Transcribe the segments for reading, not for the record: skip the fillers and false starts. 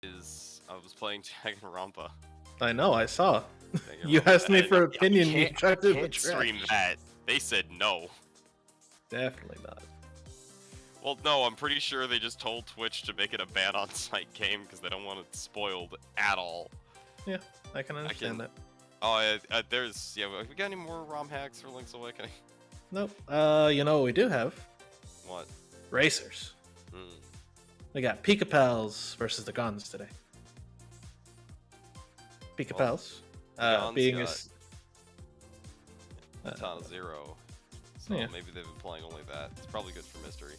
I was playing Danganronpa. I know, I saw. You asked me for opinion, you tried to can't stream that. They said no. Definitely not. Well, no, I'm pretty sure they just told Twitch to make it a ban on site game because they don't want it spoiled at all. Yeah, I can understand that. Oh, there's... Yeah, we got any more ROM hacks for Link's Awakening? Nope. You know what we do have? What? Racers. We got Pikapals versus TheGons today. Pikapals, being got Katana Zero, so yeah. maybe they've been playing only that. It's probably good for mystery.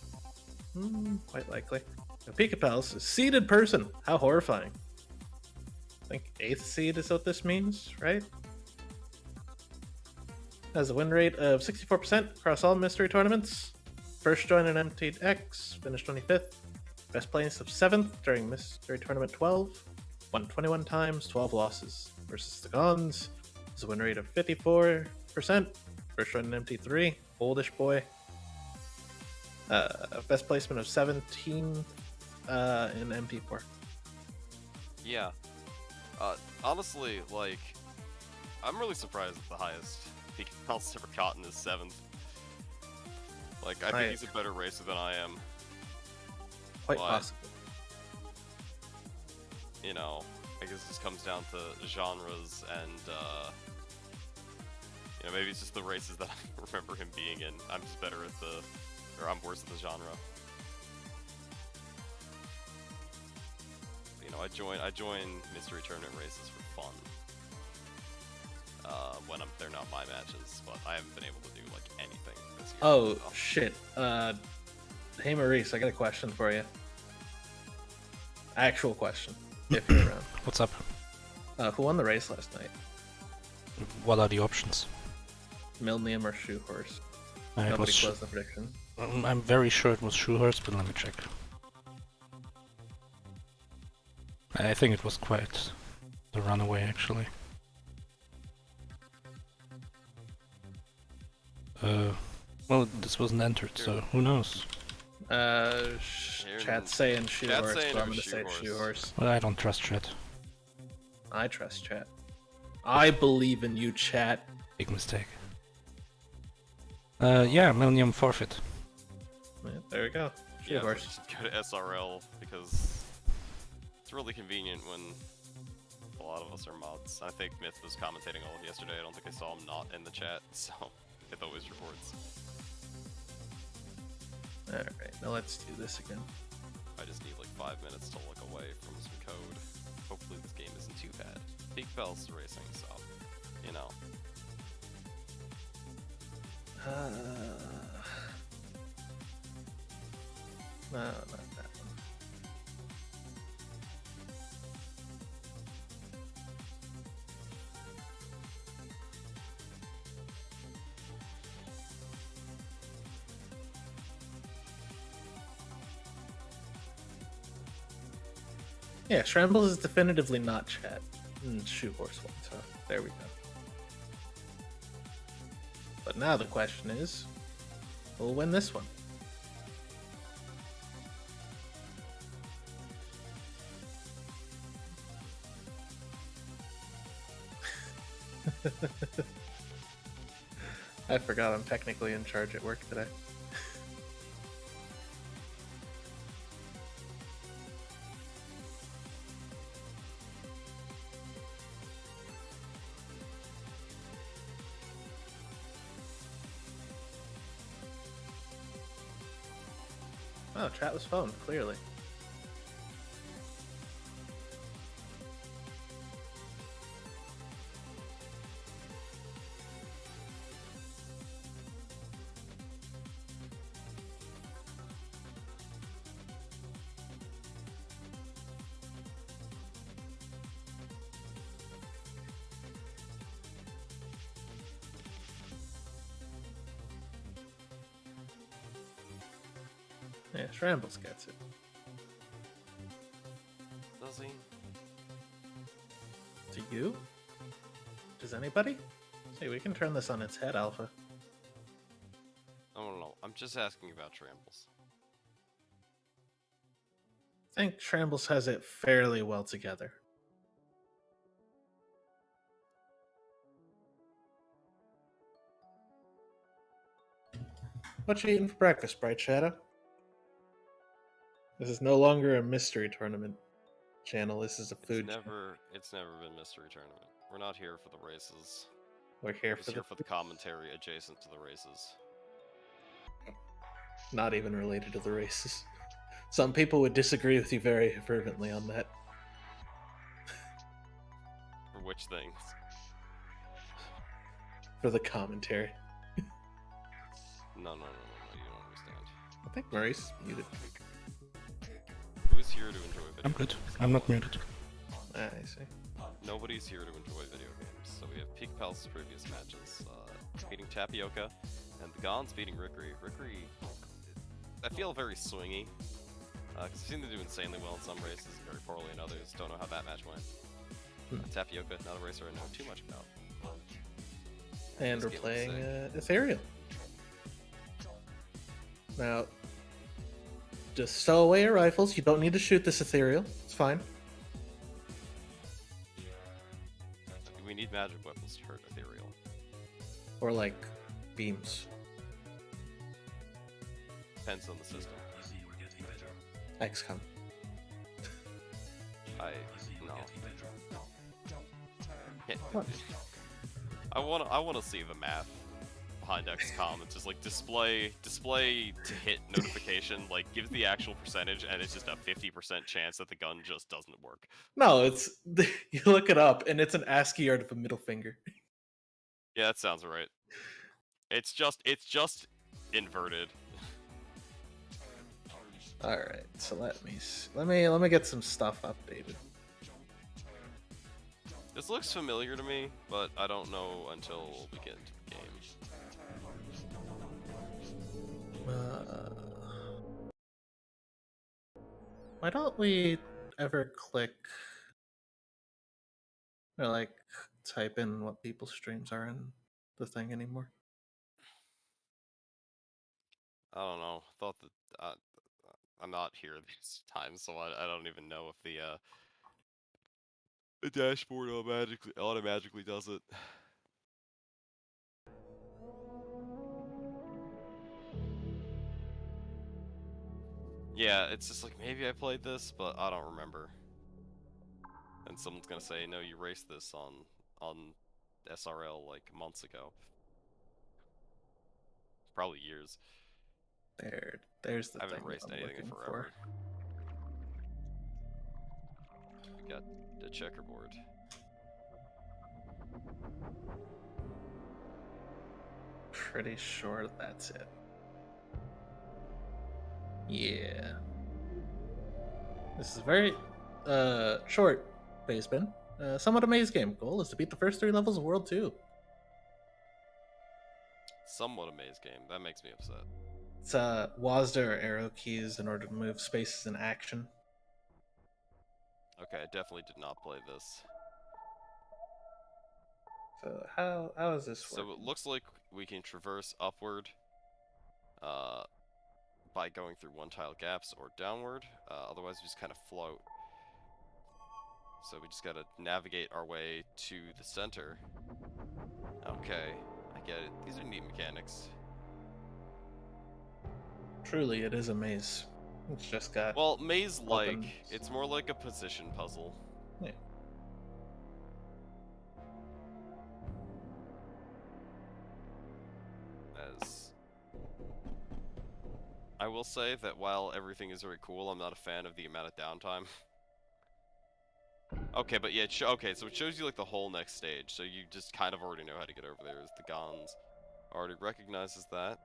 Quite likely. Now, Pikapals is seeded person. How horrifying. I think 8th seed is what this means, right? Has a win rate of 64% across all mystery tournaments. First join an emptied X, finished 25th. Best place of 7th during mystery tournament 12. Won 21 times, 12 losses. Versus TheGons. Has a win rate of 54%. First join an MT3. Oldish boy. Best placement of 17 in MT4. Yeah. Honestly, like, I'm really surprised at the highest Pikapals ever gotten is 7th. Like, I think he's a better racer than I am. Quite possible. You know, I guess this comes down to genres and, you know, maybe it's just the races that I remember him being in. I'm just better at I'm worse at the genre. You know, I join mystery tournament races for fun. When they're not my matches, but I haven't been able to do like anything this year. Oh shit! Hey Maurice, I got a question for you. Actual question, if you're around. What's up? Who won the race last night? What are the options? Millennium or Shoe Horse? Nobody closed the prediction. I'm very sure it was Shoehorse, but let me check. I think it was quite the runaway, actually. Well, this wasn't entered, so who knows? Chat's saying Shoe Horse, so I'm gonna say Shoe Horse. Well, I don't trust chat. I trust chat. I believe in you, chat. Big mistake. Yeah, Millennium forfeit. Yeah, there we go. Shoe Horse. Just go to SRL because it's really convenient when a lot of us are mods. I think Myth was commentating all of yesterday. I don't think I saw him not in the chat, so Myth always reports. Alright, now let's do this again. I just need like 5 minutes to look away from some code. Hopefully this game isn't too bad. Pikapals racing, so, you know. No, not that one. Yeah, Shrambles is definitively not chat. Shoe Horse one, so there we go. But now the question is, who'll win this one? I forgot I'm technically in charge at work today. Oh, chat was phoned, clearly. Yeah, Shrambles gets it. Does he? To you? Does anybody? Hey, we can turn this on its head, Alpha. I don't know. I'm just asking about Shrambles. think Shambles has it fairly well together. What you eating for breakfast, Bright Shadow? This is no longer a mystery tournament channel. This is a food channel. It's never been mystery tournament. We're not here for the races. We're here We're here for the commentary adjacent to the races. Not even related to the races. Some people would disagree with you very fervently on that. For which things? For the commentary. No, you don't understand. I think Maurice muted. Who's here to enjoy video I'm good. games? I'm not muted. I see. Nobody's here to enjoy video games. So we have Pikapals' previous matches, beating Tapioca, and TheGons beating Rickery. Rickery, I feel very swingy, because I've seen them do insanely well in some races, very poorly in others. Don't know how that match went. Tapioca, not a racer I know too much about. And we're This game playing was Ethereal. Now, just stow away your rifles. You don't need to shoot this Ethereal. It's fine. sick. We need magic weapons to hurt Ethereal. Or like beams. Depends on the system. XCOM. No. What? I wanna see the math behind XCOM. It's just like display to hit notification, like gives the actual percentage, and it's just a 50% chance that the gun just doesn't work. No, it's you look it up and it's an ASCII art of a middle finger. Yeah, that sounds right. It's just inverted. All right, so let me get some stuff updated. This looks familiar to me, but I don't know until we get into the game. Why don't we ever click or like type in what people's streams are in the thing anymore? I don't know. Thought that I'm not here these times, so I don't even know if the dashboard automatically does it. Yeah, it's just like maybe I played this, but I don't remember. And someone's gonna say, "No, you raced this on SRL like months ago, probably years." There's the I haven't thing raced that I'm anything in looking forever. for. We got the checkerboard. Pretty sure that's it. Yeah. This is a very short base bin. Somewhat a maze game. Goal is to beat the first 3 levels of World 2. Somewhat a maze game. That makes me upset. It's WASD or arrow keys in order to move spaces in action. Okay, I definitely did not play this. So how is this working? So it looks like we can traverse upward by going through one-tile gaps or downward. Otherwise, we just kind of float. So we just gotta navigate our way to the center. Okay, I get it. These are neat mechanics. Truly, it is a maze. It's just got Well, maze-like. buttons. It's more like a position puzzle. Yeah. As I will say that while everything is very cool, I'm not a fan of the amount of downtime. Okay, but yeah, okay, so it shows you like the whole next stage, so you just kind of already know how to get over there. As the TheGons already recognizes that,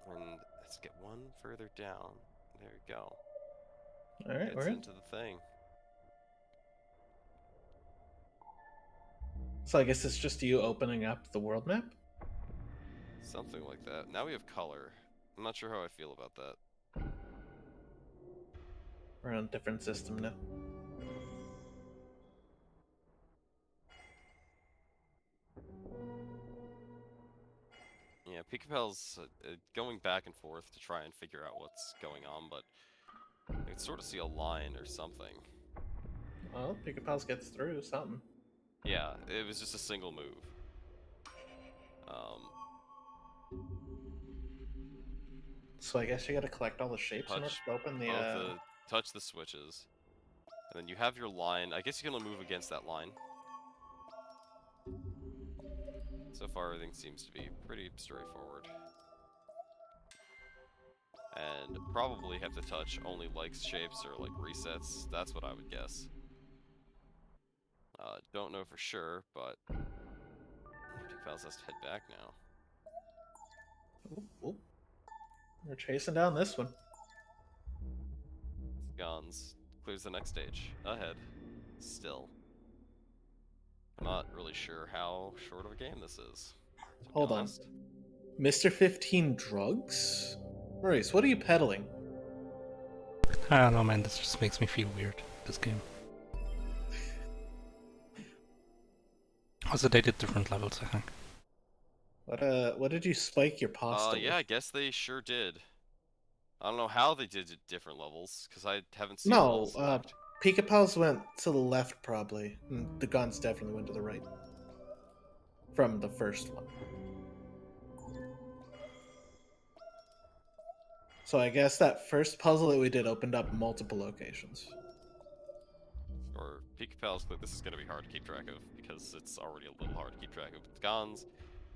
and let's get one further down. There we go. All right, we're Gets in. into the thing. So I guess it's just you opening up the world map? Something like that. Now we have color. I'm not sure how I feel about that. We're on a different system now. Yeah, Pikapals going back and forth to try and figure out what's going on, but could sort of see a line or something. Well, Pikapals gets through something. Yeah, it was just a single move. So I guess you gotta collect all the shapes in order Touch to open both the. touch the switches, and then you have your line. I guess you can only move against that line. So far, everything seems to be pretty straightforward. And probably have to touch only like shapes or like resets. That's what I would guess. Don't know for sure, but Pikapals has to head back now. Ooh. We're chasing down this one. TheGons clears the next stage. Ahead. Still. I'm not really sure how short of a game this is, to be Hold on. honest. Mr. 15 drugs? Maurice, what are you peddling? I don't know, man. This just makes me feel weird. This game. Also, they did different levels, I think. What did you spike your pasta Yeah, I with? guess they sure did. I don't know how they did it different levels, because I haven't seen No, all select. Pikapals went to the left probably, and the guns definitely went to the right. From the first one. So I guess that first puzzle that we did opened up multiple locations. Or Pikapals, this is going to be hard to keep track of, because it's already a little hard to keep track of. TheGons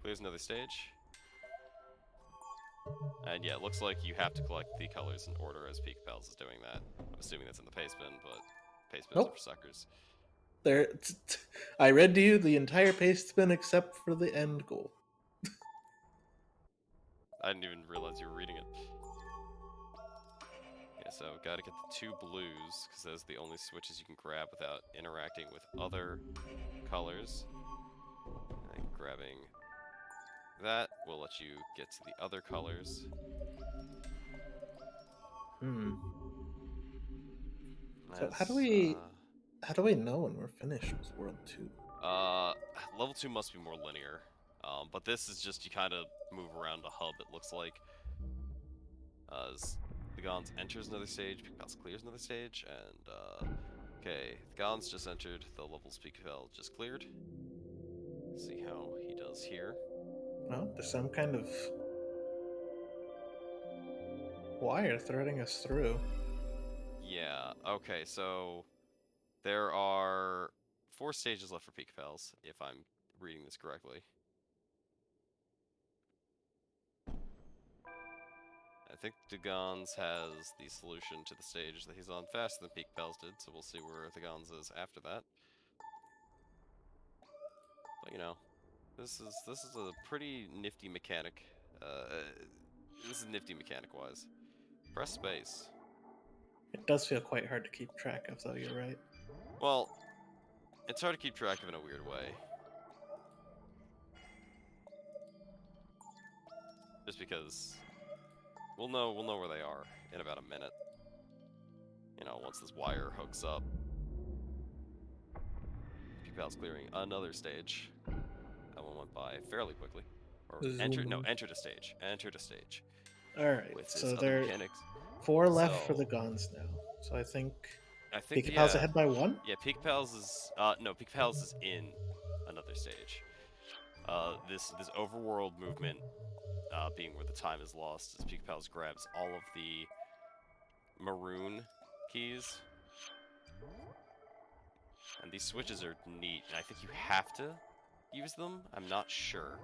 clears another stage. And yeah, it looks like you have to collect the colors in order as Pikapals is doing that. I'm assuming that's in the paste bin, but paste bins are Nope. for suckers. There, I read to you the entire paste spin except for the end goal. I didn't even realize you were reading it. Yeah, so gotta get the 2 blues, because those are the only switches you can grab without interacting with other colors. And grabbing that will let you get to the other colors. So As, how do we know when we're finished with World 2? level 2 must be more linear. But this is just you kind of move around a hub, it looks like. As TheGons enters another stage, Pikapals clears another stage, and okay, TheGons just entered, the levels Pikapal just cleared. See how he does here. Well, there's some kind of wire threading us through. Yeah, okay, so there are 4 stages left for Pikapals, if I'm reading this correctly. I think TheGons has the solution to the stage that he's on faster than Pikapals did, so we'll see where TheGons is after that. But you know, this is a pretty nifty mechanic. This is nifty mechanic-wise. Press space. It does feel quite hard to keep track of, though, you're right. Well, it's hard to keep track of in a weird way. Just because we'll know where they are in about a minute. You know, once this wire hooks up. Pikapal's clearing another stage. That one went by fairly quickly. Or entered a stage. Entered a stage. Alright, With his so other there are mechanics. 4 left for the Gons now. So I think Pikapal's ahead by 1? Yeah, Pikapals is no, Pikapals is in another stage. This overworld movement being where the time is lost as Pikapals grabs all of the maroon keys. And these switches are neat, and I think you have to use them. I'm not sure.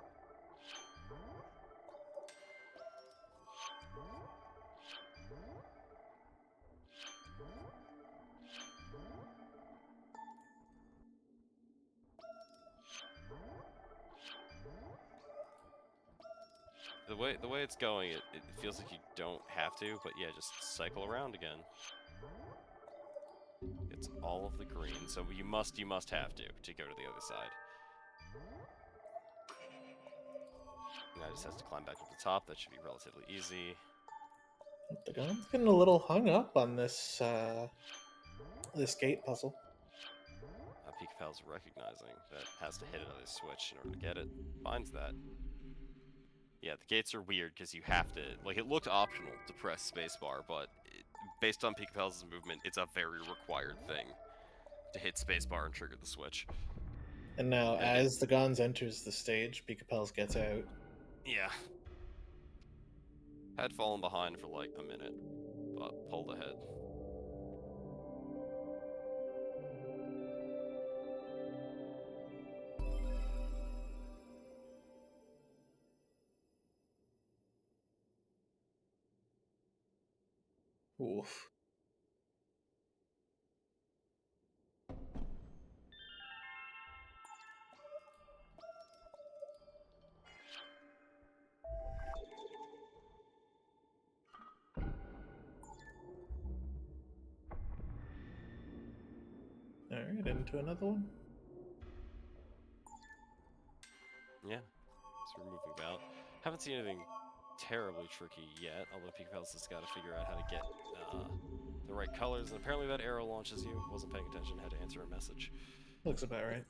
The way it's going, it feels like you don't have to, but yeah, just cycle around again. It's all of the green, so you must have to go to the other side. Now it just has to climb back up the top. That should be relatively easy. The Gon's getting a little hung up on this this gate puzzle. Pikapal's recognizing that has to hit another switch in order to get it. Finds that. Yeah, the gates are weird because you have to, like, it looked optional to press spacebar, but based on Pikapals' movement, it's a very required thing to hit spacebar and trigger the switch. And now, And as the Gons enters the stage, Pikapals gets out. Yeah. Had fallen behind for like a minute, but pulled ahead. Oof. Alright, into another one. Yeah. So we're moving about. Haven't seen anything terribly tricky yet, although Pikapals has got to figure out how to get the right colors, and apparently that arrow launches you. Wasn't paying attention, had to answer a message. Looks about right.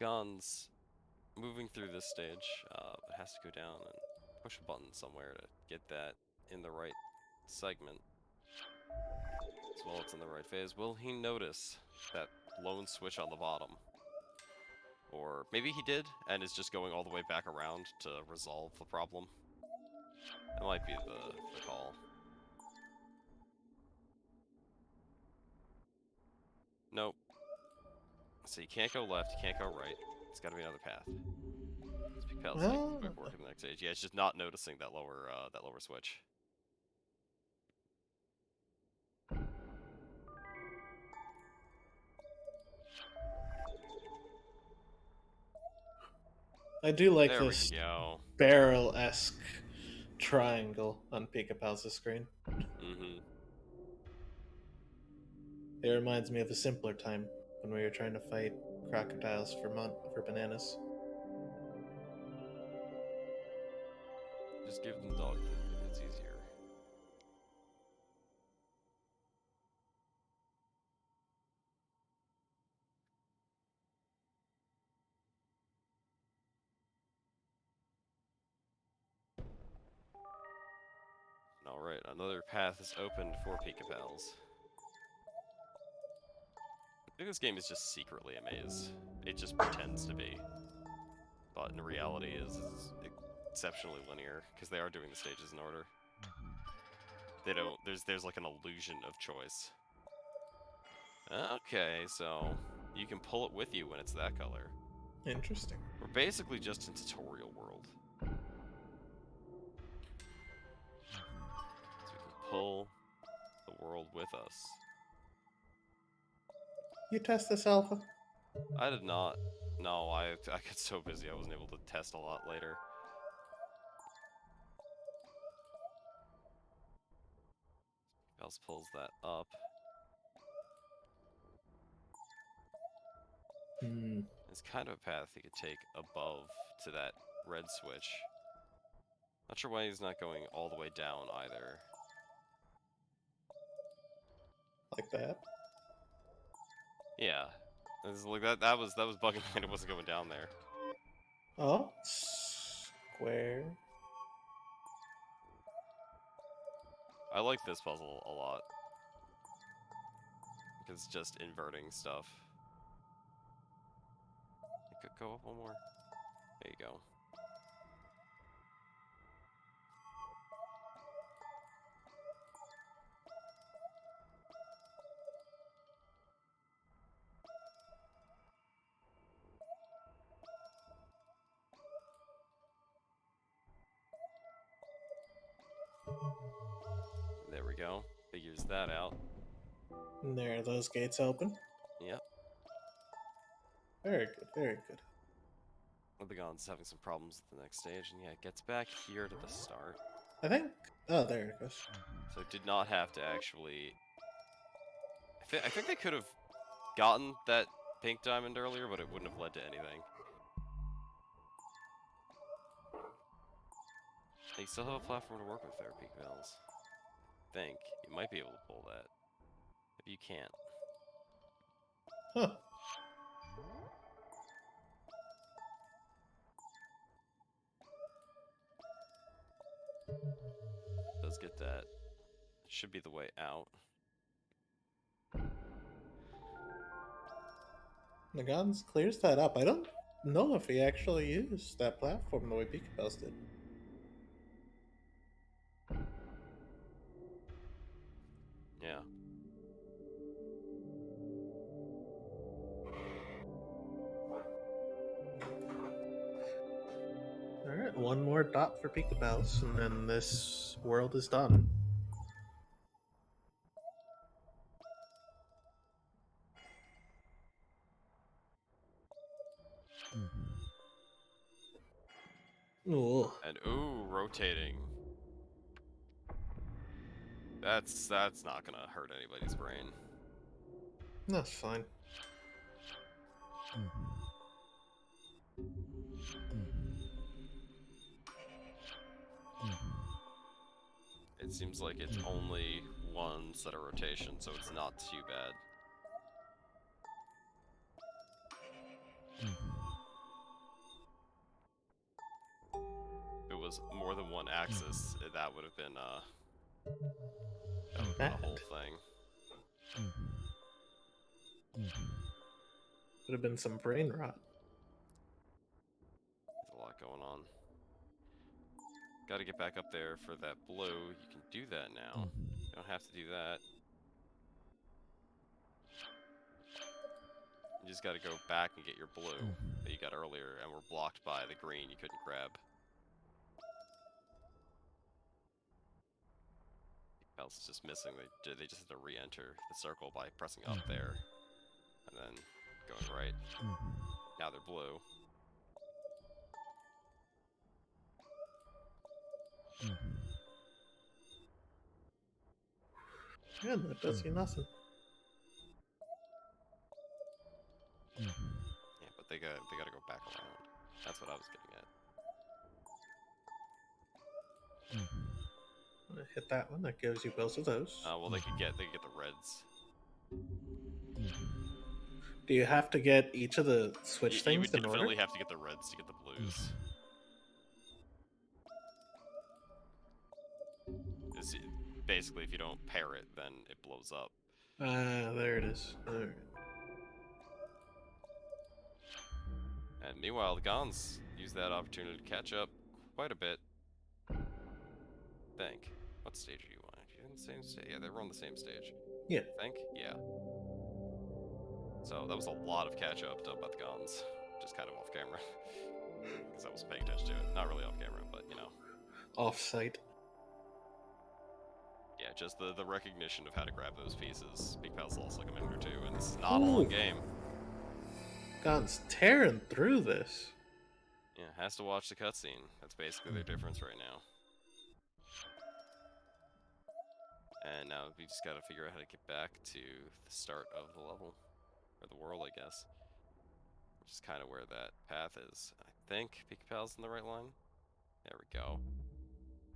TheGons moving through this stage, but has to go down and push a button somewhere to get that in the right segment. As well, it's in the right phase. Will he notice that lone switch on the bottom? Or maybe he did, and is just going all the way back around to resolve the problem. That might be the call. Nope. So you can't go left, you can't go right. It's got to be another path. Pikapals making quick work in the next stage. Yeah, it's just not noticing that lower switch. I do like There this we go. barrel-esque triangle on Pikapals' screen. Mm-hmm. It reminds me of a simpler time when we were trying to fight crocodiles for bananas. Just give them dog food. Maybe it's easier. Alright, another path is opened for Pikapals. I think this game is just secretly a maze. It just pretends to be. But in reality is exceptionally linear, because they are doing the stages in order. They don't, there's like an illusion of choice. Okay, so you can pull it with you when it's that color. Interesting. We're basically just in tutorial world. So we can pull the world with us. You test this, Alpha? I did not. No, I got so busy I wasn't able to test a lot later. Else pulls that up. Hmm. It's kind of a path he could take above to that red switch. Not sure why he's not going all the way down either. Like that? Yeah. It's like that was bugging me and it wasn't going down there. Oh, square. I like this puzzle a lot. Because it's just inverting stuff. It could go up one more. There you go. There we go. Figures that out. And there, those gates open. Yep. Very good, very good. TheGons having some problems with the next stage, and yeah, it gets back here to the start. I think. Oh, there it goes. So did not have to actually. I think they could have gotten that pink diamond earlier, but it wouldn't have led to anything. You still have a platform to work with there, Pikapals. Think you might be able to pull that. If you can't. Huh. Does get that. Should be the way out. TheGons clears that up. I don't know if he actually used that platform the way Pikapals did. Yeah. Alright, one more dot for Pikapals, and then this world is done. Ooh. And ooh, rotating. That's not gonna hurt anybody's brain. That's fine. It seems like it's only one set of rotation, so it's not too bad. If it was more than one axis, that would have been the whole thing. Would have been some brain rot. There's a lot going on. Got to get back up there for that blue. You can do that now. You don't have to do that. You just got to go back and get your blue that you got earlier, and were blocked by the green you couldn't grab. Else is just missing. They just have to re-enter the circle by pressing up there, and then going right. Now they're blue. Yeah, that does you nothing. Yeah, but they gotta go back around. That's what I was getting at. Hit that one. That gives you both of those. Well, they could get the reds. Do you have to get each of the switch You things would in order? definitely have to get the reds to get the blues. Basically, if you don't pair it, then it blows up. There it is. Alright. And meanwhile, the Gons use that opportunity to catch up quite a bit. Think. What stage are you on? Are you in the same stage? Yeah, they were on the same stage. Yeah. I think? Yeah. So that was a lot of catch up done by the Gons. Just kind of off camera. Because I wasn't paying attention to it. Not really off camera, but you know. Off-site. Yeah, just the recognition of how to grab those pieces. Pikapals lost like a minute or two, and it's not a long game. Gon's tearing through this. Yeah, has to watch the cutscene. That's basically their difference right now. And now we just gotta figure out how to get back to the start of the level. Or the world, I guess. Which is kind of where that path is. I think Pikapal's in the right line. There we go.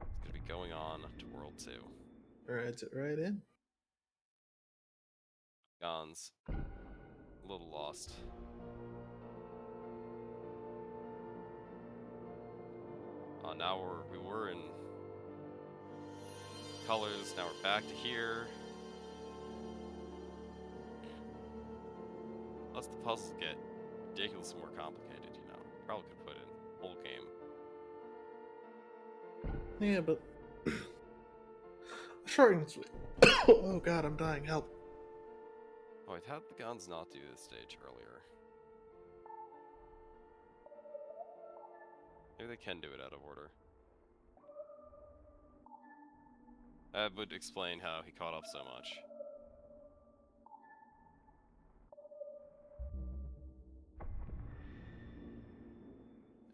It's gonna be going on to World 2. Rides it right in. Gons. A little lost. Now we were in colors, now we're back to here. Plus the puzzles get ridiculously more complicated, you know. Probably could put in a whole game. Yeah, but short and sweet. Oh god, I'm dying. Help. Oh wait, how did the Gons not do this stage earlier? Maybe they can do it out of order. That would explain how he caught up so much.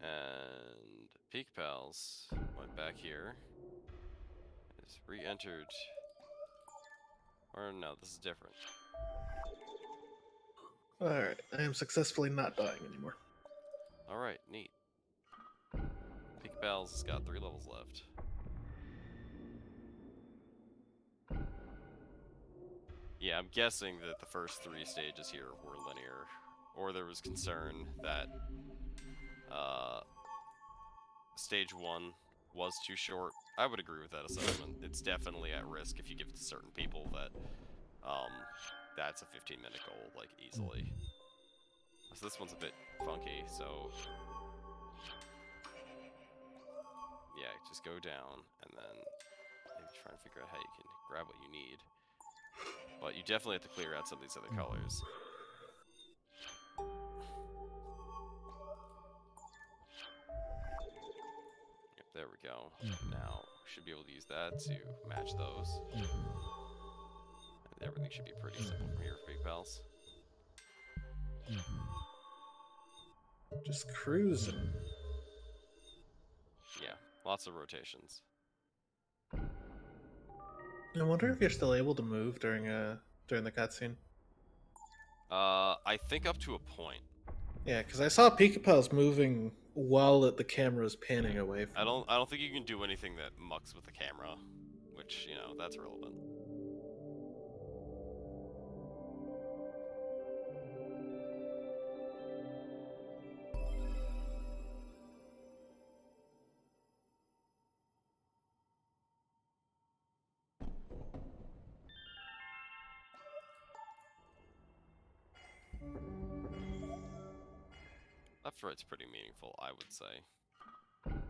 And Pikapals went back here. It's re-entered. Or no, this is different. Alright, I am successfully not dying anymore. Alright, neat. Pikapals has got 3 levels left. Yeah, I'm guessing that the first 3 stages here were linear. Or there was concern that stage 1 was too short. I would agree with that assessment. It's definitely at risk if you give it to certain people that, that's a 15-minute goal, like, easily. So this one's a bit funky, so... Yeah, just go down, and then maybe try and figure out how you can grab what you need. But you definitely have to clear out some of these other colors. Yep, there we go. Now, we should be able to use that to match those. And everything should be pretty simple from here for Pikapals. Just cruising. Yeah, lots of rotations. I wonder if you're still able to move during the cutscene. I think up to a point. Yeah, because I saw Pikapals moving while the camera was panning away from. I don't think you can do anything that mucks with the camera, which, you know, that's relevant. Left right's pretty meaningful, I would say. There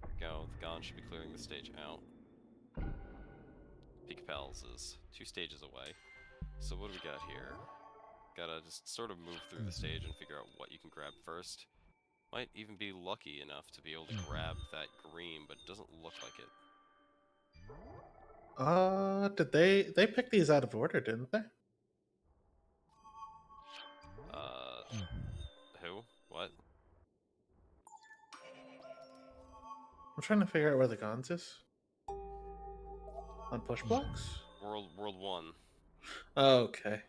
we go, the TheGons should be clearing the stage out. Pikapals is 2 stages away. So what do we got here? Gotta just sort of move through the stage and figure out what you can grab first. Might even be lucky enough to be able to grab that green, but it doesn't look like it. Did they pick these out of order, didn't they? Who? What? I'm trying to figure out where the TheGons is. On push blocks? World 1. Oh, okay.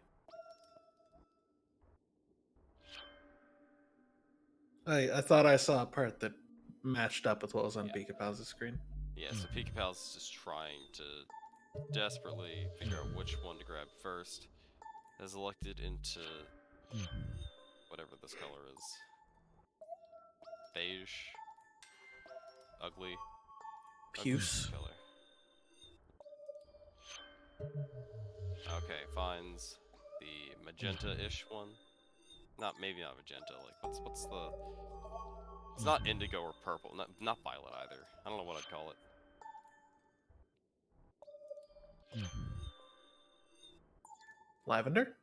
I thought I saw a part that matched up with what was on Pikapals' screen. Yeah, so Pikapals is just trying to desperately figure out which one to grab first. Has elected into whatever this color is. Beige. Ugly. Puce. Ugly color. Okay, finds the magenta-ish one. Maybe not magenta, like, what's the... It's not indigo or purple, not violet either. I don't know what I'd call it. Lavender?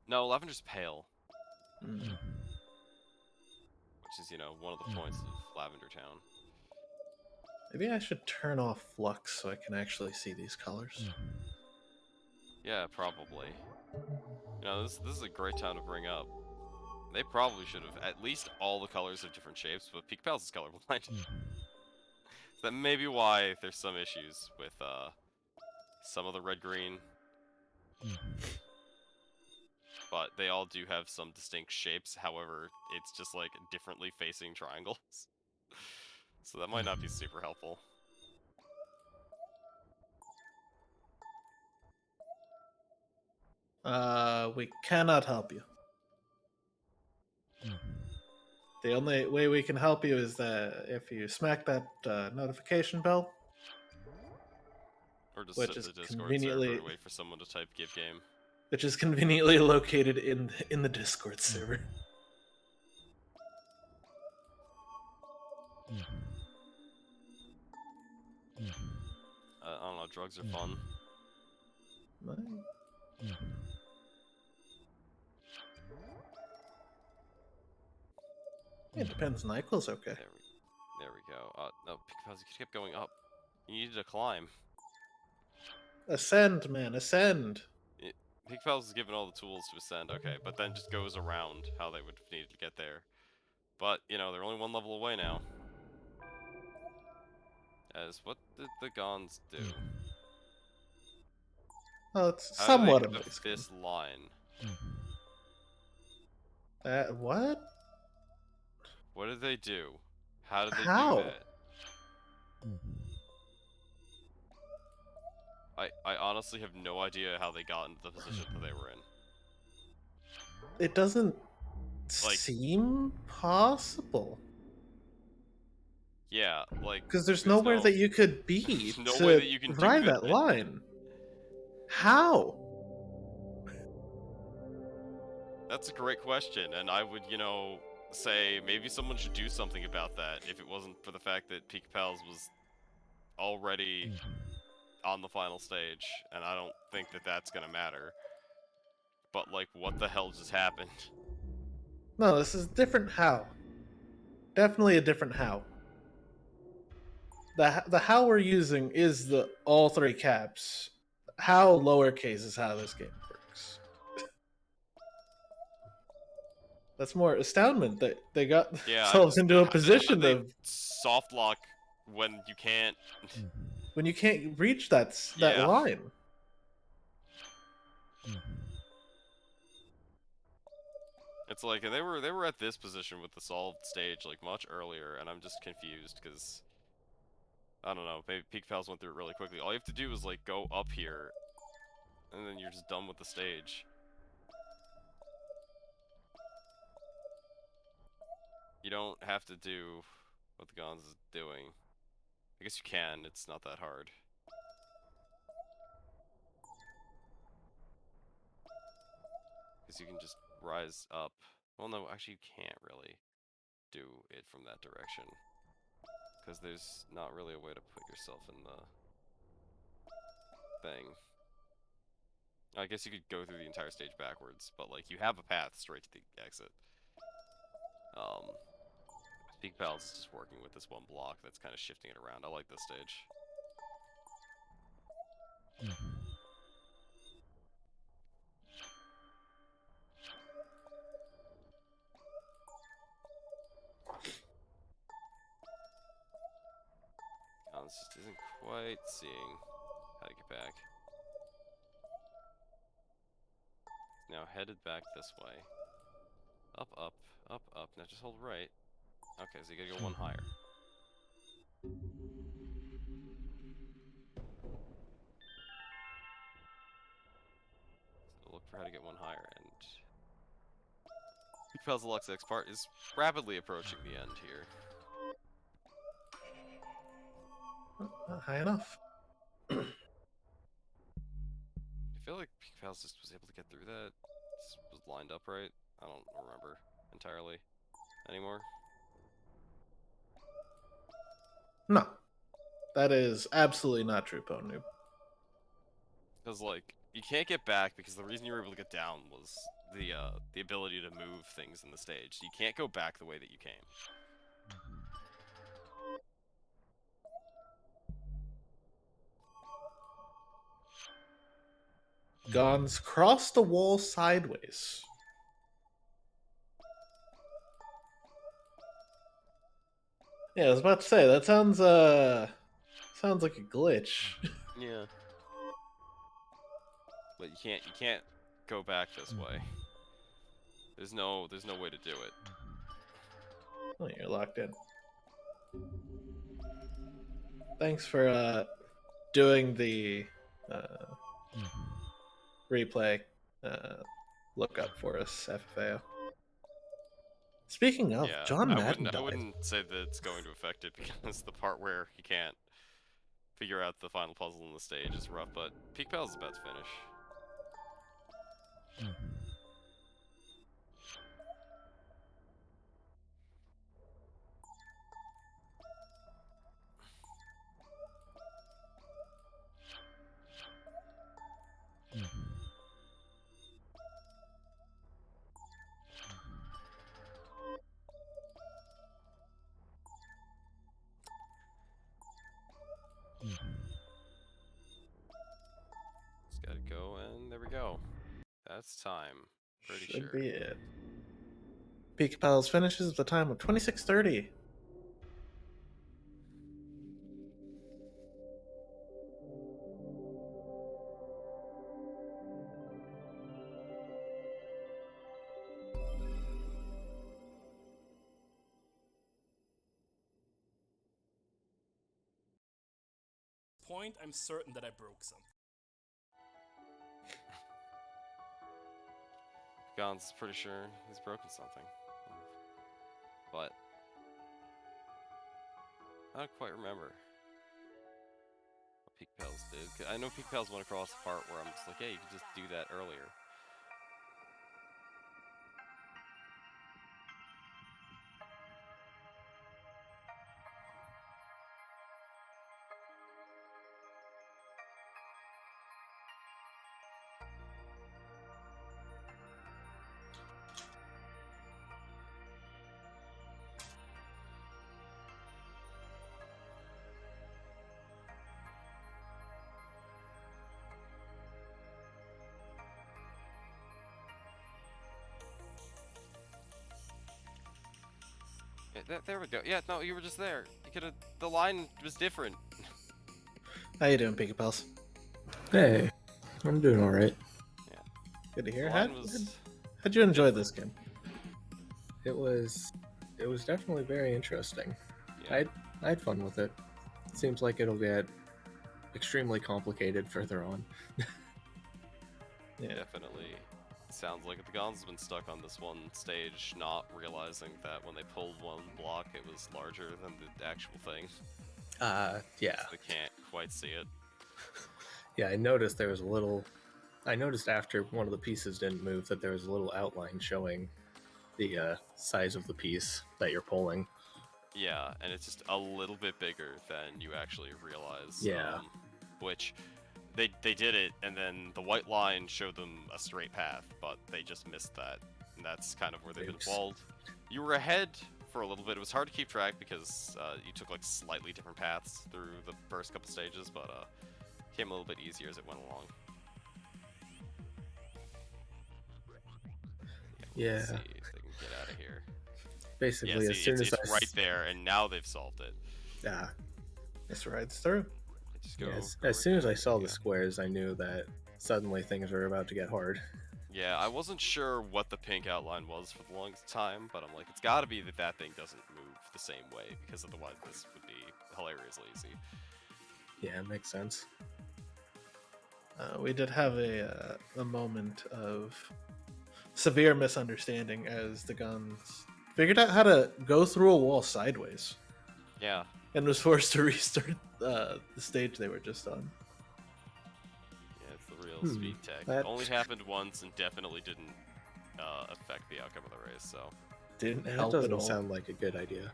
No, lavender's pale. Mm. Which is, you know, one of the points of Lavender Town. Maybe I should turn off flux so I can actually see these colors. Yeah, probably. You know, this is a great time to bring up. They probably should have at least all the colors of different shapes, but Pikapals is colorblind. So that may be why there's some issues with some of the red-green. But they all do have some distinct shapes, however, it's just like differently facing triangles. So that might not be super helpful. We cannot help you. The only way we can help you is that if you smack that notification bell. Or just Which sit is in the Discord conveniently- server and wait for someone to type give game. Which is conveniently located in the Discord server. I don't know, drugs are fun. It depends. NyQuil's okay. There we go. No, because you kept going up. You needed to climb. Ascend, man, ascend. Pikapals is given all the tools to ascend, okay, but then just goes around how they would need to get there. But, you know, they're only one level away now. As what did the TheGons do? Well, it's How somewhat do of they a get this line. what? What did they do? How did they How? do that? I honestly have no idea how they got into the position that they were in. It doesn't Like- seem possible. Yeah, like Because there's nowhere that you could be there's no to way that you can do ride that line. How? That's a great question, and I would, say maybe someone should do something about that if it wasn't for the fact that Pikapals was already on the final stage, and I don't think that that's gonna matter. But, like, what the hell just happened? No, this is different how. Definitely a different how. The how we're using is the all three caps. How lowercase is how this game works. That's more astoundment that they got themselves into a position of soft lock when you can't reach that Yeah. line. It's like, and they were at this position with the solved stage like much earlier, and I'm just confused because I don't know, maybe Peak Pals went through it really quickly. All you have to do is like go up here, and then you're just done with the stage. You don't have to do what TheGons is doing. I guess you can, it's not that hard. Because you can just rise up. Well, no, actually you can't really do it from that direction. Because there's not really a way to put yourself in the thing. I guess you could go through the entire stage backwards, but like you have a path straight to the exit. Peak Pals is just working with this one block that's kind of shifting it around. I like this stage. This just isn't quite seeing how to get back. It's now headed back this way. Up, up, up, up. Now just hold right. Okay, so you gotta go one higher. So look for how to get one higher, and Peak Pals Deluxe X part is rapidly approaching the end here. Not high enough. I feel like Peak Pals just was able to get through that. Just was lined up right. I don't remember entirely anymore. No. That is absolutely not true, Pwnoob. Because, like, you can't get back because the reason you were able to get down was the ability to move things in the stage. So you can't go back the way that you came. Gons cross the wall sideways. Yeah, I was about to say that sounds like a glitch. Yeah. But you can't go back this way. There's no way to do it. Oh, you're locked in. Thanks for doing the replay lookup for us, FFAO. Speaking of, Yeah, John Madden I died. wouldn't say that it's going to affect it because the part where you can't figure out the final puzzle in the stage is rough, but Peak Pals is about to finish. Just gotta go, and there we go. That's time. Pretty Should sure. be it. Pikapals finishes with a time of 26:30. Point, I'm certain that I broke something. TheGons is pretty sure he's broken something. But I don't quite remember what Pikapals did. I know Pikapals went across the part where I'm just like, hey, you could just do that earlier. Yeah, there we go. Yeah, no, you were just there. You could have. The line was different. How you doing, Pikapals? Hey, I'm doing all right. Good to hear. The line was. How'd you enjoy this game? It was definitely very interesting. Yeah. I had fun with it. Seems like it'll get extremely complicated further on. Yeah. Definitely sounds like the TheGons has been stuck on this one stage, not realizing that when they pulled one block, it was larger than the actual thing. Yeah. So they can't quite see it. Yeah, I noticed there was a little. I noticed after one of the pieces didn't move that there was a little outline showing the size of the piece that you're pulling. Yeah, and it's just a little bit bigger than you actually realize. Yeah. Which they did it, and then the white line showed them a straight path, but they just missed that, and that's kind of where they've been Oops. walled. You were ahead for a little bit. It was hard to keep track because you took like slightly different paths through the first couple stages, but it came a little bit easier as it went along. Yeah. Let's see if they can get out of here. Basically, Yeah, as see, soon it's as I right there, and now they've solved it. Yeah. This rides through. Just go, Yeah, go as soon as I right saw there. the squares, I knew that suddenly things were about to get hard. Yeah, I wasn't sure what the pink outline was for the longest time, but I'm like, it's gotta be that that thing doesn't move the same way, because otherwise this would be hilariously easy. Yeah, it makes sense. We did have a moment of severe misunderstanding as the guns figured out how to go through a wall sideways Yeah, and was forced to restart the stage they were just on. yeah, it's the real speed tech. that- It only happened once and definitely didn't affect the outcome of the race, so, Didn't That help at doesn't all. sound like a good idea.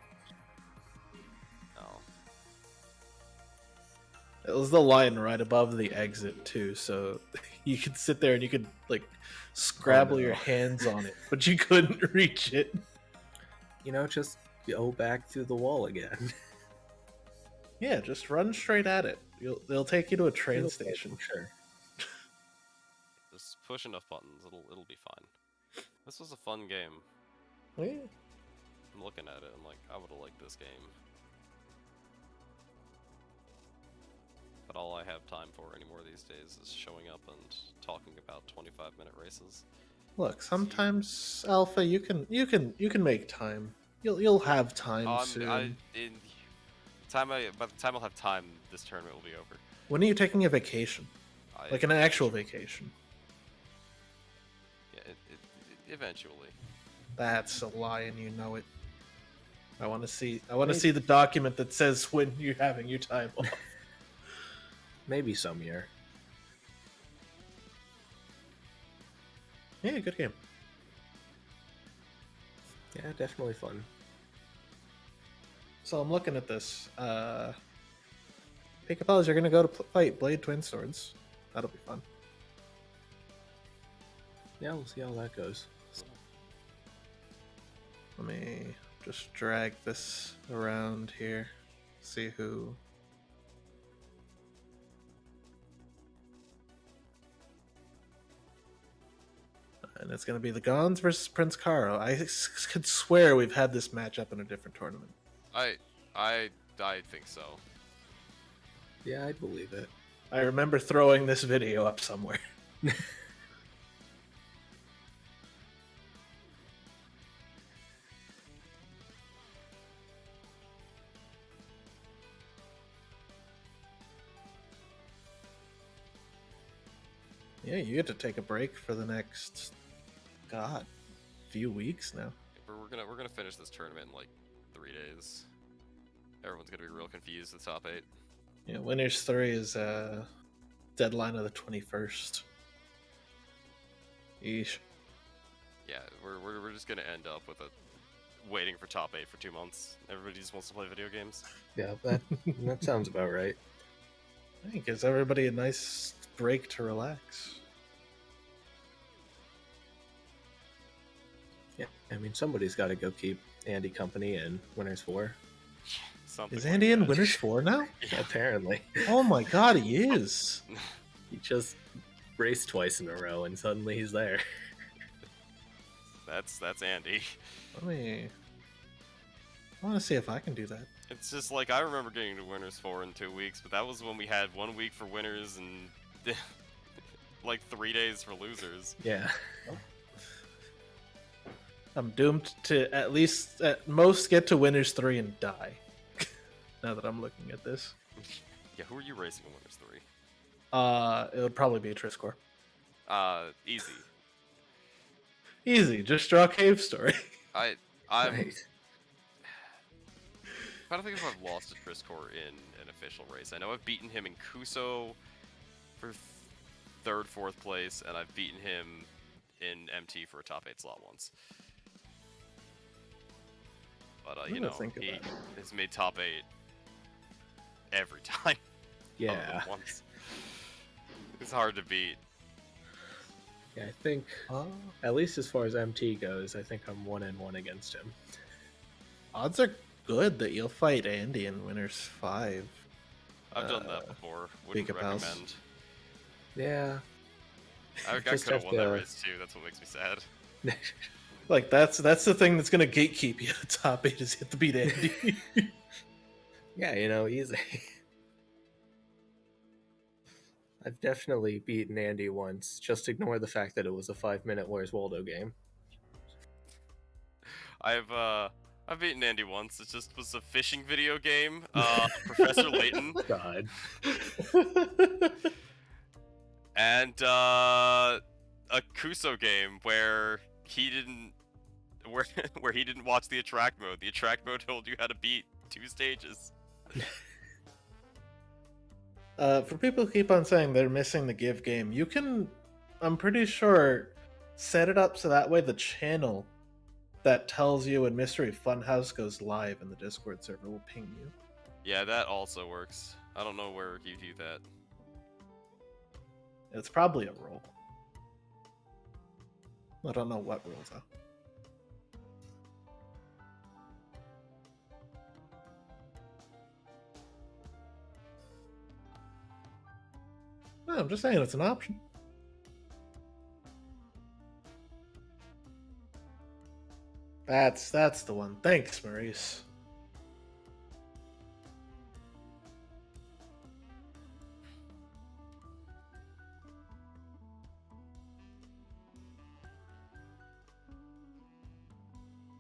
no. It was the line right above the exit too, so you could sit there and you could like scrabble no. your hands on it, but you couldn't reach it. You know, just go back through the wall again. Yeah, just run straight at it. They'll take you to a train It'll- station. Sure. Just push enough buttons, it'll be fine. This was a fun game. Yeah. I'm looking at it, I'm like, I would've liked this game. But all I have time for anymore these days is showing up and talking about 25-minute races. Look, sometimes Alpha, you can make time. You'll have time soon. By the time I'll have time, this tournament will be over. When are you taking a vacation? Like an actual vacation? Yeah, eventually. That's a lie, and you know it. I want to see the document that says when you're having your time off. Maybe some year. Yeah, good game. Yeah, definitely fun. So I'm looking at this. Pikapals, you're gonna go to fight Blade Twin Swords. That'll be fun. Yeah, we'll see how that goes. Let me just drag this around here. See who. And it's going to be the Gons versus Prince Caro. I could swear we've had this matchup in a different tournament. I think so. Yeah, I believe it. I remember throwing this video up somewhere. Yeah, you get to take a break for the next, few weeks now. We're gonna finish this tournament in like 3 days. Everyone's gonna be real confused with top 8. Yeah, Winners 3 is deadline of the 21st. Yeesh. Yeah, we're just gonna end up with a waiting for top 8 for 2 months. Everybody just wants to play video games. Yeah, that sounds about right. I think it gives everybody a nice break to relax. Yeah, I mean, somebody's got to go keep Andy company in Winners 4. Something Is like Andy in that. Winners 4 now? Yeah. Apparently. Oh my god, he is! He just raced twice in a row and suddenly he's there. That's Andy. I want to see if I can do that. It's just like I remember getting to Winners 4 in 2 weeks, but that was when we had 1 week for winners and like 3 days for losers. Yeah. I'm doomed to at most get to Winners 3 and die. Now that I'm looking at this. Yeah, who are you racing in Winners 3? It would probably be a Triscore. Easy. Easy, just draw Cave Story. I'm Right. I don't think if I've lost to Triscore in an official race. I know I've beaten him in Kuso for 3rd, 4th place, and I've beaten him in MT for a top 8 slot once. But I'm you gonna know, think of he that. has made top 8 every time. other Yeah. than once. It's hard to beat. Yeah, I think, Oh. at least as far as MT goes, I think I'm 1-1 against him. Odds are good that you'll fight Andy in Winners 5. I've done that before. Wouldn't Pikapals. recommend. Yeah. I Just could have have won that to- race too. That's what makes me sad. Like that's the thing that's gonna gatekeep you at top 8 is you have to beat Andy. Yeah, easy. I've definitely beaten Andy once. Just ignore the fact that it was a 5-minute Where's Waldo game. I've beaten Andy once. It just was a fishing video game. Professor Layton God. and a Kuso game where he didn't where he didn't watch the attract mode. The attract mode told you how to beat 2 stages. For people who keep on saying they're missing the give game, you can, I'm pretty sure, set it up so that way the channel that tells you when Mystery Funhouse goes live in the Discord server will ping you. Yeah, that also works. I don't know where you do that. It's probably a rule. I don't know what rules though. No, I'm just saying it's an option. That's the one. Thanks, Maurice.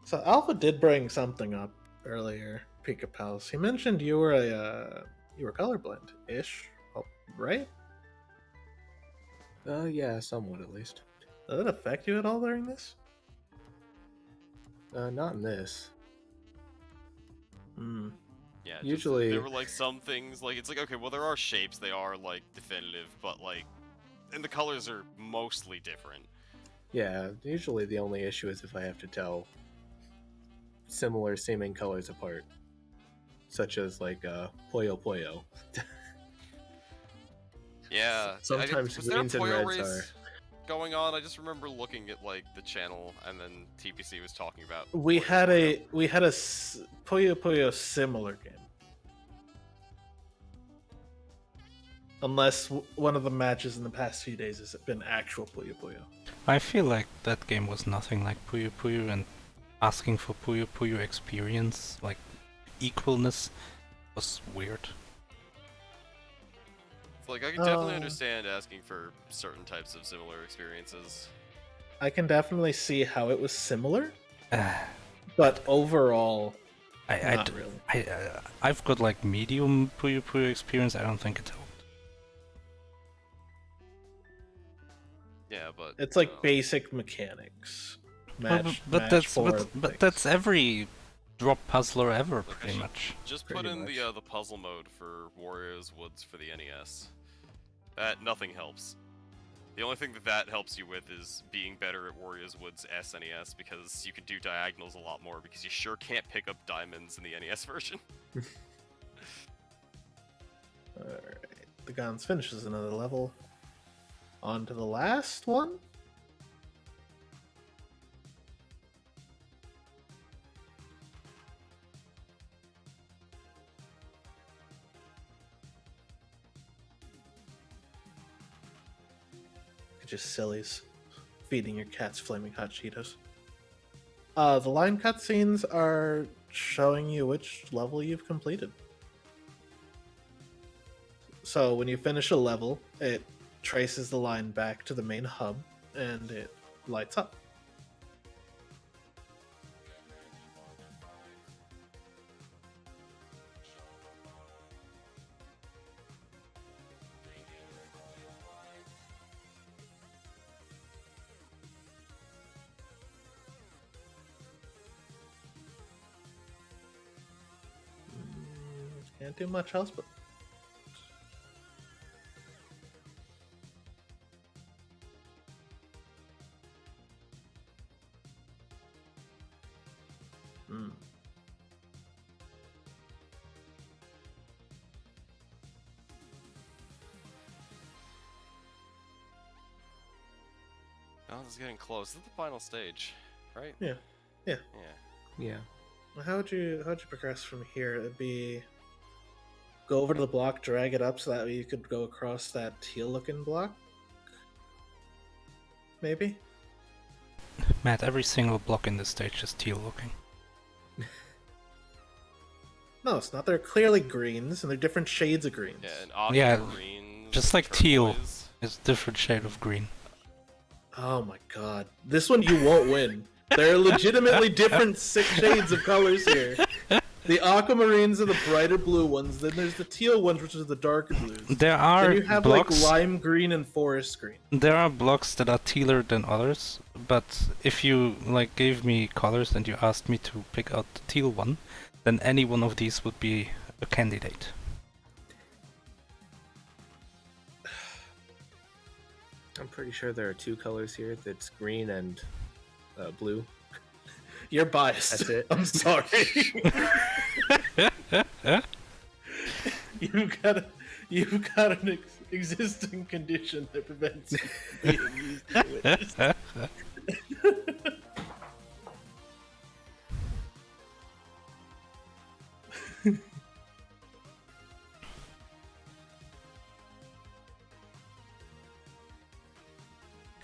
So Alpha did bring something up earlier, Pikapals. He mentioned you were colorblind-ish, right? Yeah, somewhat at least. Did it affect you at all during this? Not in this. Hmm. Yeah, just- Usually- there were like some things like it's like okay, well there are shapes, they are like definitive, but like and the colors are mostly different. Yeah, usually the only issue is if I have to tell similar seeming colors apart. Such as like Puyo Puyo. Yeah. Sometimes was there a greens and Puyo reds race going on? I just remember looking at like the channel and then TPC was talking about We Puyo had Puyo. a Puyo Puyo similar game. Unless one of the matches in the past few days has been actual Puyo Puyo. I feel like that game was nothing like Puyo Puyo, and asking for Puyo Puyo experience, like equalness, was weird. It's like I can definitely Uh, understand asking for certain types of similar experiences. I can definitely see how it was similar, but overall, not really. I've got like medium Puyo Puyo experience. I don't think it helped. Yeah, but It's like basic mechanics. But Match, but match that's four but things. that's every drop puzzler ever, Like, pretty much. Just Pretty put in much. the puzzle mode for Warriors Woods for the NES. That nothing helps. The only thing that helps you with is being better at Warriors Woods SNES, because you can do diagonals a lot more, because you sure can't pick up diamonds in the NES version. Alright, TheGons finishes another level. On to the last one. Just sillies feeding your cats flaming hot Cheetos. The line cutscenes are showing you which level you've completed. So when you finish a level, it traces the line back to the main hub and it lights up. Can't do much else but Oh, this is getting close. This is the final stage, right? Yeah. Yeah. How'd you progress from here? It'd be go over to the block, drag it up so that way you could go across that teal looking block? Maybe? Matt, every single block in this stage is teal looking. No, it's not. They're clearly greens and they're different shades of greens. Yeah, and Yeah, aquamarine, just like teal. turquoise. It's a different shade of green. Oh my god. This one you won't win. There are legitimately different 6 shades of colors here. The aquamarines are the brighter blue ones, then there's the teal ones, which are the darker blues. There are Then you have blocks. like lime green and forest green. There are blocks that are tealer than others, but if you like gave me colors and you asked me to pick out the teal one, then any one of these would be a candidate. I'm pretty sure there are 2 colors here. That's green and blue. You're biased. That's it. I'm sorry. You've got an existing condition that prevents you from being used to witness.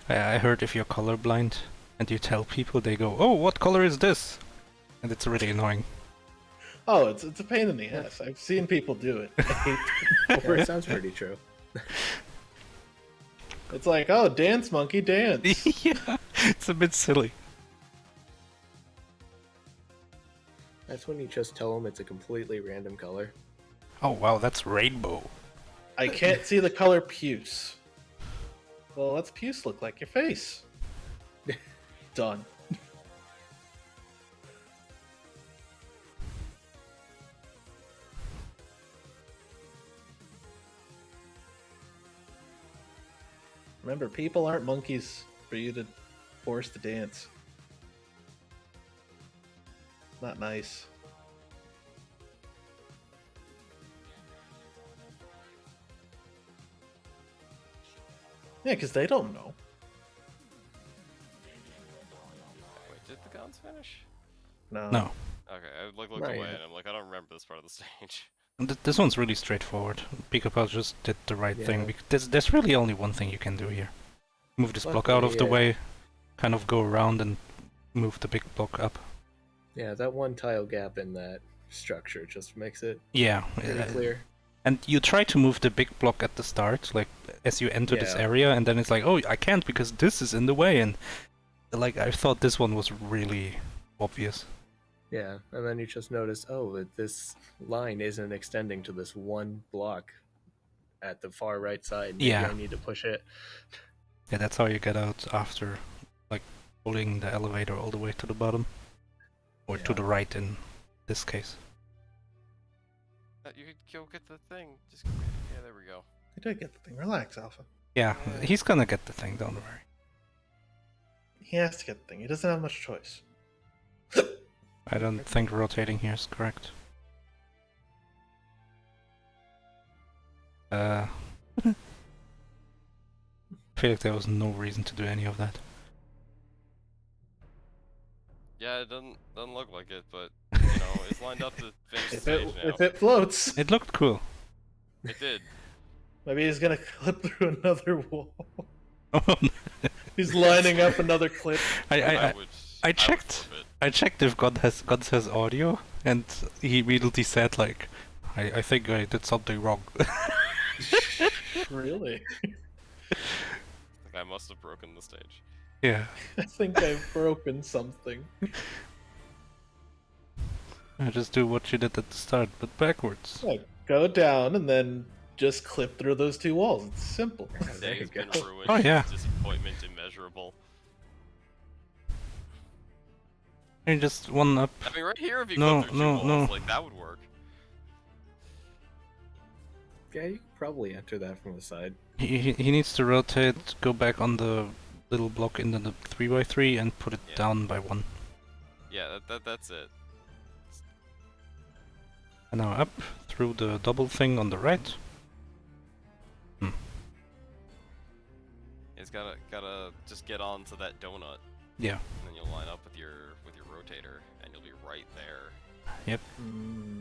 I heard if you're colorblind and you tell people, they go, "Oh, what color is this?" And it's really annoying. Oh, it's a pain in the ass. I've seen people do it. I hate Yeah, it sounds pretty true. It's like, oh, dance monkey, dance. Yeah, it's a bit silly. That's when you just tell them it's a completely random color. Oh wow, that's rainbow. I can't see the color puce. Well, what's puce look like? Your face. Done. Remember, people aren't monkeys for you to force to dance. Not nice. Yeah, because they don't know. Wait, did the guns finish? No. No, Okay, I looked Not away yet. and I'm like, I don't remember this part of the stage. this one's really straightforward. Pikapals just did the right thing. Yeah. Because there's really only one thing you can do here. Move this block out of the Luckily, way, kind of go around and move the big block up. Yeah, that one tile gap in that structure just makes it Yeah, pretty clear. and you try to move the big block at the start, like as you enter this Yeah. area, and then it's like, oh, I can't because this is in the way, and like I thought this one was really obvious. Yeah, and then you just notice, oh, that this line isn't extending to this one block at the far right side. Maybe Yeah. I need to push it. Yeah, that's how you get out after, like, pulling the elevator all the way to the bottom. Or to Yeah. the right in this case. You could go get the thing. Just yeah, there we go. I did get the thing. Relax, Alpha. Yeah, he's gonna get the thing, don't worry. He has to get the thing. He doesn't have much choice. I don't think rotating here is correct. I feel like there was no reason to do any of that. Yeah, it doesn't look like it, but you know, it's lined up to finish the stage now. If it floats, It looked cool. It did. maybe he's gonna clip through another wall. Oh, He's lining up another clip. I checked. I checked if God has audio, and he immediately said like, I think I did something wrong. Really? I must have broken the stage. Yeah. I think I've broken something. I just do what you did at the start, but backwards. Like, go down and then just clip through those two walls. It's simple. The day has been ruined. Oh, yeah. Disappointment immeasurable. And just one up. I mean, right here, if you No, clip through no, two walls, no. like that would work. Yeah, you could probably enter that from the side. He needs to rotate, go back on the little block in the 3x3 and put it Yeah. down by 1. Yeah, that's it. And now up through the double thing on the right. It's gotta just get onto that donut, Yeah. and then you'll line up with your rotator, and you'll be right there. Yep.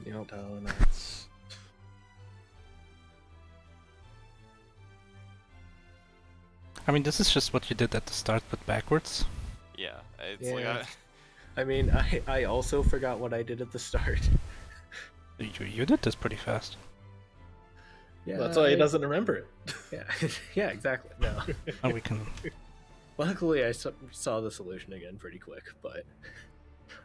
Yep. Donuts. I mean, this is just what you did at the start, but backwards. Yeah, it's like Yeah. I mean, I also forgot what I did at the start. You did this pretty fast. Yeah, That's why he doesn't remember it. Yeah, yeah, exactly. No. Now we can. Luckily, I saw the solution again pretty quick, but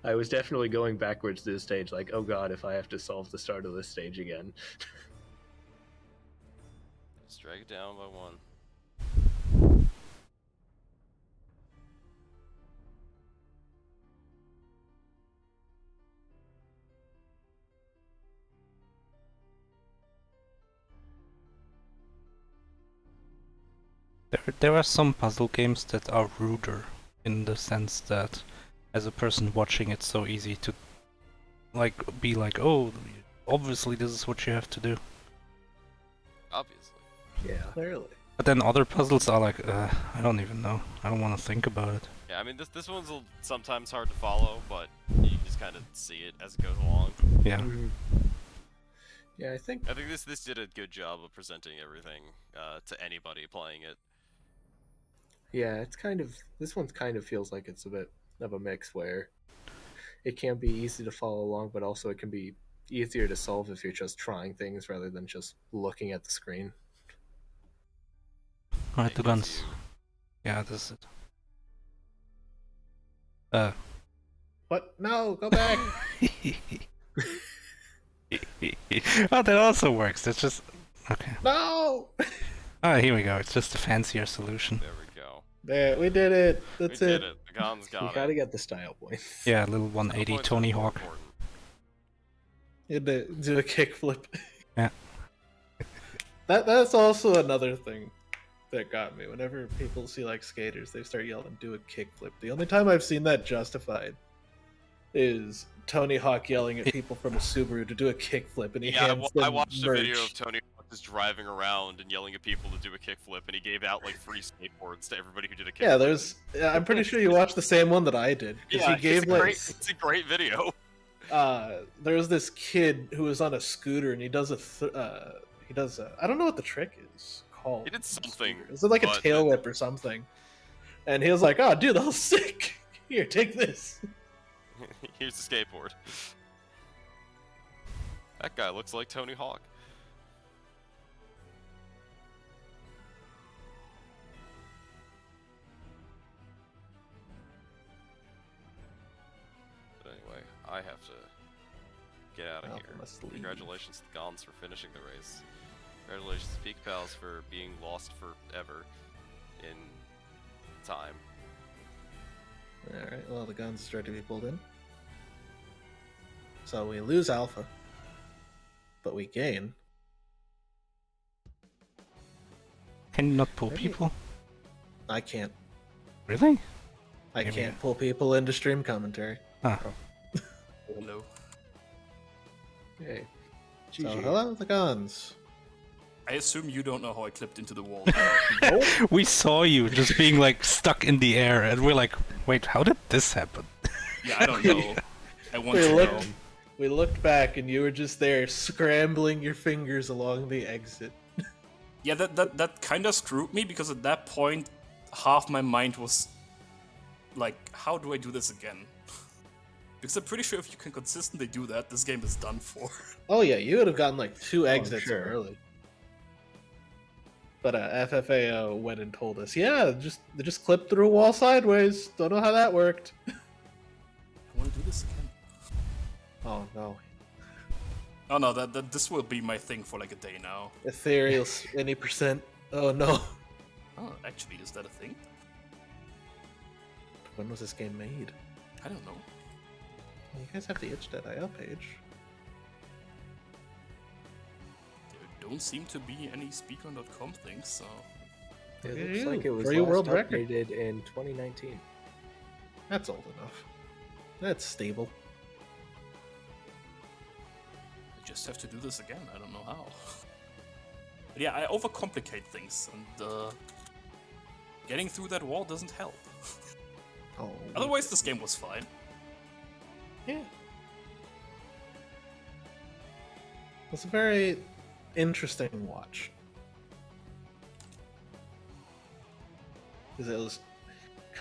I was definitely going backwards to this stage, like, oh god, if I have to solve the start of this stage again. just drag it down by 1. There are some puzzle games that are ruder, in the sense that, as a person watching, it's so easy to, like, be like, oh, obviously this is what you have to do. Obviously. Yeah. Clearly. But then other puzzles are like, I don't even know. I don't want to think about it. Yeah, I mean this one's sometimes hard to follow, but you can just kind of see it as it goes along. Yeah. Yeah, I think. I think this did a good job of presenting everything to anybody playing it. Yeah, it's kind of. This one kind of feels like it's a bit of a mix where it can be easy to follow along, but also it can be easier to solve if you're just trying things rather than just looking at the screen. Alright, It the gives guns. you- Yeah, this is What? No, go back. it. Oh, that also works. It's just okay. No. Oh, here we go. It's just a fancier solution. There we go. There, we did it. That's We it. did it. The Gons You got gotta it. get the style point. Yeah, a little Style 180 points are Tony more Hawk. important. You had to do a kickflip. Yeah. That's also another thing that got me. Whenever people see like skaters, they start yelling, "Do a kickflip." The only time I've seen that justified is Tony Hawk yelling at people from a Subaru to do a kickflip, and he Yeah, hands them I watched a video merch. of Tony Hawk just driving around and yelling at people to do a kickflip, and he gave out like free skateboards to everybody who did a kickflip. Yeah, there's. I'm pretty sure you watched the same one that I did because Yeah, he gave it's a great video. there was this kid who was on a scooter and he does I don't know what the trick is called. He did something, Is it like a but- tail whip or something? And he was like, "Oh, dude, that was sick. Here, take this." Here's the skateboard. That guy looks like Tony Hawk. But anyway, I have to get out of Alpha here. must leave. Congratulations to the Gons for finishing the race. Congratulations to Pikapals for being lost forever in time. All right. Well, the guns start to be pulled in. So we lose alpha, but we gain. Can you not pull Maybe- people? I can't. Really? I Maybe. can't pull people into stream commentary. Ah, Hello. Okay. So GG. hello, TheGons. I assume you don't know how I clipped into the wall. we saw you just being like stuck in the air, and we're like, wait, how did this happen? Yeah, I don't know. I want We to know. looked, we looked back, and you were just there scrambling your fingers along the exit. Yeah, that kind of screwed me because at that point, half my mind was like, how do I do this again? Because I'm pretty sure if you can consistently do that, this game is done for. Oh yeah, you would have gotten like 2 exits sure. early. But FFAO went and told us, yeah, they just clipped through a wall sideways. Don't know how that worked. I want to do this again. Oh no, Oh no, this will be my thing for like a day now. Ethereal any percent. Oh no. Oh, actually, is that a thing? When was this game made? I don't know. You guys have the itch.io page. There don't seem to be any speedrun.com things, so... It Look at looks you, like it was free last world record. updated in 2019. That's old enough. That's stable. I just have to do this again, I don't know how. But yeah, I overcomplicate things, and getting through that wall doesn't help. Oh. Otherwise, this game was fine. Yeah. It's a very interesting watch. Because it was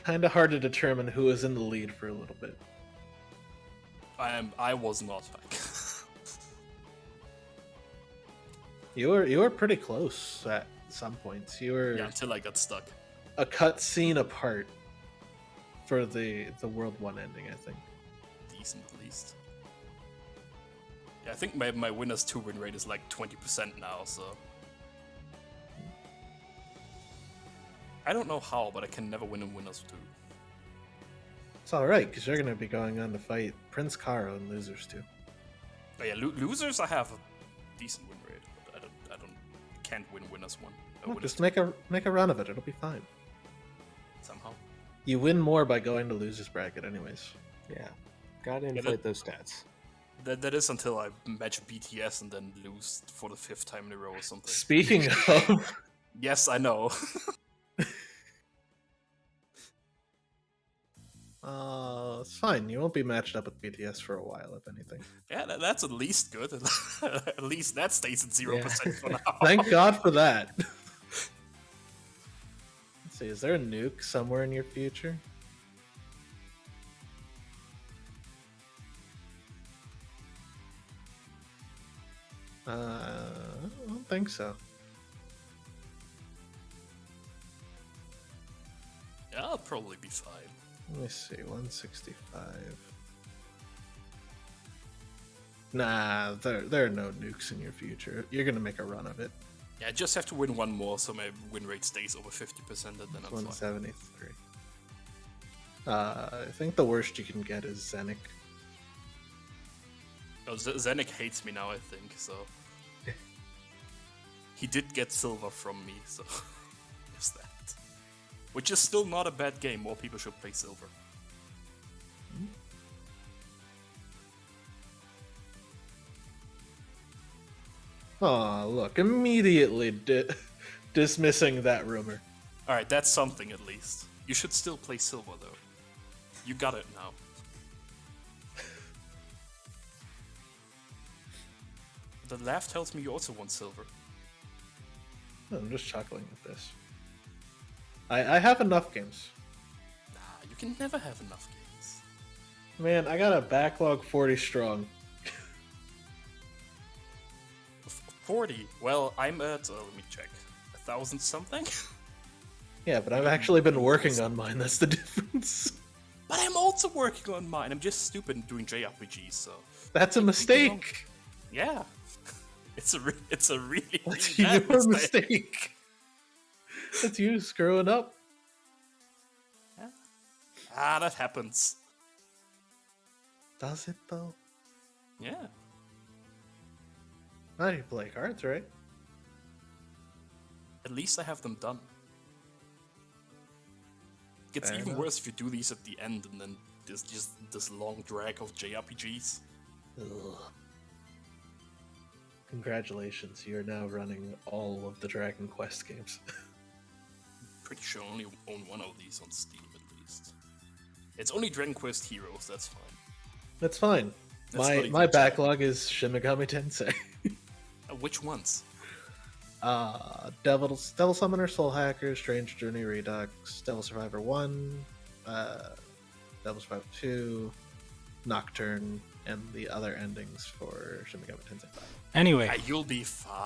kind of hard to determine who was in the lead for a little bit. I was not. You were pretty close at some points. You were Yeah, until I got stuck. a cutscene apart for the World 1 ending, I think. Decent, at least. Yeah, I think my winners 2 win rate is like 20% now, so... I don't know how, but I can never win in winners 2. It's alright, because you're going to be going on to fight Prince Caro and Losers too. But yeah, losers I have a decent win rate, but I can't win winners 1. Well, Winners just 2 make a run of it, it'll be fine. somehow. You win more by going to Losers bracket anyways. Yeah. Gotta inflate those stats. That is until I match BTS and then lose for the 5th time in a row or something. Speaking of... Yes, I know. It's fine. You won't be matched up with BTS for a while, if anything. Yeah, that's at least good. At least that stays at 0% for now. Thank God for that. Let's see, is there a nuke somewhere in your future? I don't think so. Yeah, I'll probably be fine. Let me see, 165. Nah, there are no nukes in your future. You're gonna make a run of it. Yeah, I just have to win one more so my win rate stays over 50% and then I'm fine. 173. I think the worst you can get is Zenik. Oh, Zenik hates me now, I think, so... He did get silver from me, so... There's that. Which is still not a bad game, more people should play silver. Oh, look, immediately dismissing that rumor. Alright, that's something at least. You should still play silver, though. You got it now. The laugh tells me you also want silver. I'm just chuckling at this. I have enough games. Nah, you can never have enough games. Man, I got a backlog 40 strong. 40? Well, I'm at, let me check, 1,000 something? Yeah, but I've actually been working on mine, that's the difference. But I'm also working on mine. I'm just stupid and doing JRPGs, so... That's a mistake. Yeah. It's a really, That's really bad your mistake. That's you screwing up. Ah, that happens. Does it though? Yeah. Now you play cards, right? At least I have them done. Gets Fair even enough. worse if you do these at the end and then there's just this long drag of JRPGs. Ugh. Congratulations, you're now running all of the Dragon Quest games. Pretty sure I only own one of these on Steam at least. It's only Dragon Quest Heroes, that's fine. That's fine. That's not even My a check. backlog is Shin Megami Tensei. Which ones? Devil Summoner, Soul Hacker, Strange Journey Redux, Devil Survivor 1, Devil Survivor 2, Nocturne, and the other endings for Shin Megami Tensei 5. Anyway, You'll be fine.